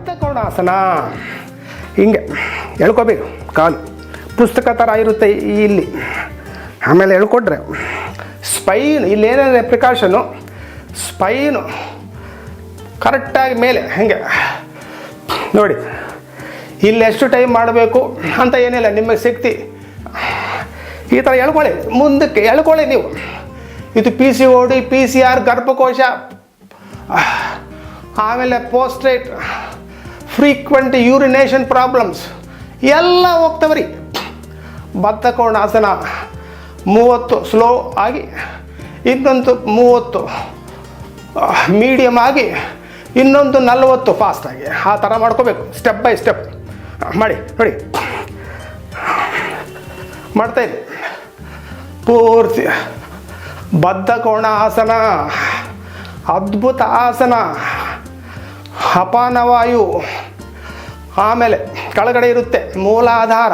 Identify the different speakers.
Speaker 1: ಬದ್ಧ ಕೋಣಾಸನ. ಹಿಂಗೆ ಎಳ್ಕೊಬೇಕು, ಕಾಲು ಪುಸ್ತಕ ಥರ ಇರುತ್ತೆ ಇಲ್ಲಿ. ಆಮೇಲೆ ಎಳ್ಕೊಟ್ರೆ ಸ್ಪೈನ್, ಇಲ್ಲೇನೇನು ಪ್ರಿಕಾಷನು, ಸ್ಪೈನು ಕರೆಕ್ಟಾಗಿ ಮೇಲೆ ಹಾಗೆ ನೋಡಿ. ಇಲ್ಲಿ ಎಷ್ಟು ಟೈಮ್ ಮಾಡಬೇಕು ಅಂತ ಏನಿಲ್ಲ, ನಿಮಗೆ ಶಕ್ತಿ ಈ ಥರ ಎಳ್ಕೊಳ್ಳಿ, ಮುಂದಕ್ಕೆ ಎಳ್ಕೊಳ್ಳಿ ನೀವು. ಇದು PCOD, PCR, ಗರ್ಭಕೋಶ, ಆಮೇಲೆ ಪೋಸ್ಟ್ರೇಟ್, ಫ್ರೀಕ್ವೆಂಟ್ ಯೂರಿನೇಷನ್ ಪ್ರಾಬ್ಲಮ್ಸ್ ಎಲ್ಲ ಹೋಗ್ತವೆ ರೀ. ಬದ್ಧ ಕೋಣಾಸನ 30 ಸ್ಲೋ ಆಗಿ, ಇನ್ನೊಂದು 30 ಮೀಡಿಯಮ್ ಆಗಿ, ಇನ್ನೊಂದು 40 ಫಾಸ್ಟಾಗಿ. ಆ ಥರ ಮಾಡ್ಕೋಬೇಕು, ಸ್ಟೆಪ್ ಬೈ ಸ್ಟೆಪ್ ಮಾಡಿ ನೋಡಿ. ಮಾಡ್ತಾಯಿದ್ದೆ ಪೂರ್ತಿ ಬದ್ಧ ಕೋಣಾಸನ, ಅದ್ಭುತ ಆಸನ. ಅಪಾನವಾಯು ಆಮೇಲೆ ಕೆಳಗಡೆ ಇರುತ್ತೆ ಮೂಲಾಧಾರ.